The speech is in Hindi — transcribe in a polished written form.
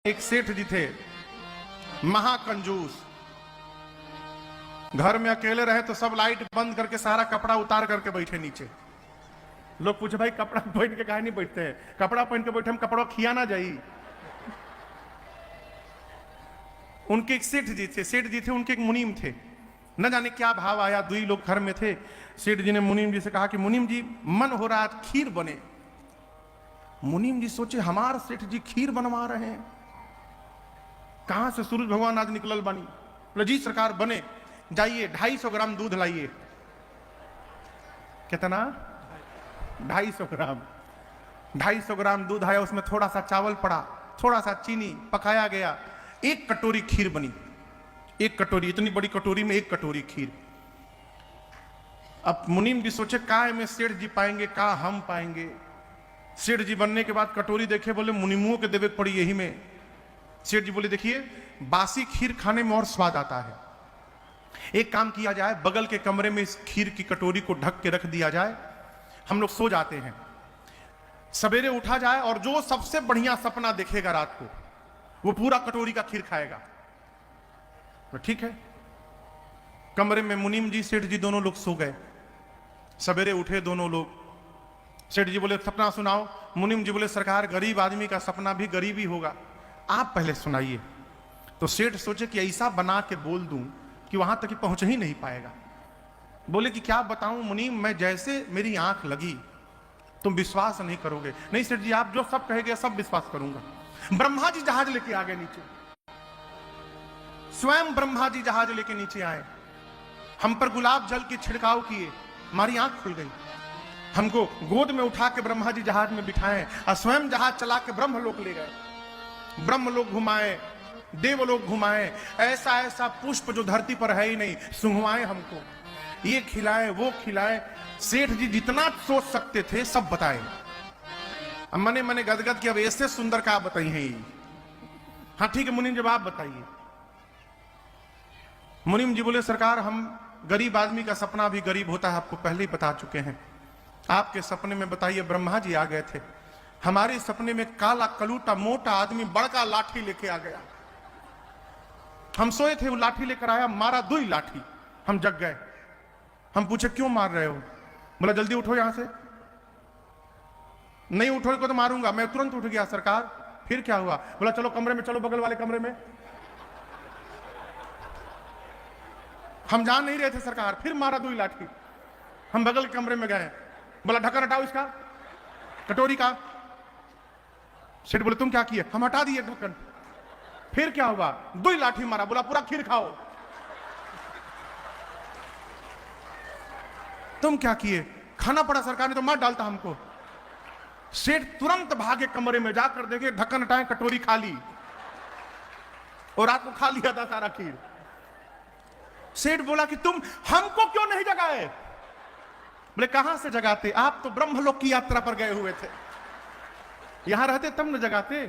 एक सेठ जी थे, महाकंजूस। घर में अकेले रहे तो सब लाइट बंद करके सारा कपड़ा उतार करके बैठे नीचे। लोग पूछे भाई कपड़ा पहन के काहे नहीं बैठते हैं? कपड़ा पहन के बैठे हम कपड़ा खिया ना जाई। उनके एक सेठ जी थे उनके एक मुनीम थे। न जाने क्या भाव आया, दुई लोग घर में थे। सेठ जी ने मुनीम जी से कहा कि मुनीम जी मन हो रहा है खीर बने। मुनीम जी सोचे हमारे सेठ जी खीर बनवा रहे हैं, कहां से सूरज भगवान आज निकलल बनी। बोले जी सरकार बने, जाइए 250 ग्राम दूध लाइए। कितना? 250 ग्राम। 250 ग्राम दूध आया, उसमें थोड़ा सा चावल पड़ा, थोड़ा सा चीनी, पकाया गया, 1 कटोरी खीर बनी। 1 कटोरी, इतनी बड़ी कटोरी में 1 कटोरी खीर। अब मुनीम जी सोचे का में सेठ जी पाएंगे, का हम पाएंगे। सेठ जी बनने के बाद कटोरी देखे, बोले मुनीमुओं के देवे पड़ी यही में। सेठ जी बोले देखिए बासी खीर खाने में और स्वाद आता है, एक काम किया जाए बगल के कमरे में इस खीर की कटोरी को ढक के रख दिया जाए, हम लोग सो जाते हैं, सवेरे उठा जाए और जो सबसे बढ़िया सपना देखेगा रात को वो पूरा कटोरी का खीर खाएगा। तो ठीक है। कमरे में मुनीम जी सेठ जी दोनों लोग सो गए। सवेरे उठे दोनों लोग। सेठ जी बोले सपना सुनाओ। मुनीम जी बोले सरकार गरीब आदमी का सपना भी गरीब ही होगा, आप पहले सुनाइए। तो सेठ सोचे कि ऐसा बना के बोल दूं कि वहां तक पहुंच ही नहीं पाएगा। बोले कि क्या बताऊं मुनीम, मैं जैसे मेरी आंख लगी तुम विश्वास नहीं करोगे। नहीं सेठ जी आप जो सब कहेंगे सब विश्वास करूंगा। ब्रह्मा जी जहाज लेके आ गए नीचे, स्वयं ब्रह्मा जी जहाज लेके नीचे आए, हम पर गुलाब जल की छिड़काव किए, हमारी आंख खुल गई। हमको गोद में उठा के ब्रह्मा जी जहाज में बिठाए और स्वयं जहाज चला के ब्रह्मलोक ले गए। ब्रह्मलोक घुमाए, देवलोक घुमाए, ऐसा ऐसा पुष्प जो धरती पर है ही नहीं सुंघवाए हमको, ये खिलाए वो खिलाए। सेठ जी जितना सोच सकते थे सब बताए। अब मने मने गदगद कि अब ऐसे सुंदर का बताई है। हाँ ठीक है मुनीम, जब आप बताइए। मुनीम जी बोले सरकार हम गरीब आदमी का सपना भी गरीब होता है, आपको पहले ही बता चुके हैं। आपके सपने में बताइए ब्रह्मा जी आ गए थे, हमारे सपने में काला कलूटा मोटा आदमी बड़का लाठी लेके आ गया। हम सोए थे, वो लाठी लेकर आया, मारा 2 लाठी, हम जग गए। हम पूछे क्यों मार रहे हो? बोला जल्दी उठो यहां से, नहीं उठोगे तो मारूंगा। मैं तुरंत उठ गया सरकार। फिर क्या हुआ? बोला चलो कमरे में चलो, बगल वाले कमरे में। हम जान नहीं रहे थे सरकार, फिर मारा 2 लाठी। हम बगल के कमरे में गए, बोला ढक्कन हटाओ इसका, कटोरी का। सेठ बोले तुम क्या किए? हम हटा दिए ढक्कन। फिर क्या हुआ? 2 लाठी मारा, बोला पूरा खीर खाओ। तुम क्या किए? खाना पड़ा, सरकार ने तो मार डालता हमको। सेठ तुरंत भागे कमरे में, जाकर देखे ढक्कन हटाए, कटोरी खाली, और रात को खा लिया था सारा खीर। सेठ बोला कि तुम हमको क्यों नहीं जगाए? बोले कहां से जगाते, आप तो ब्रह्मलोक की यात्रा पर गए हुए थे, यहां रहते तब न जगाते।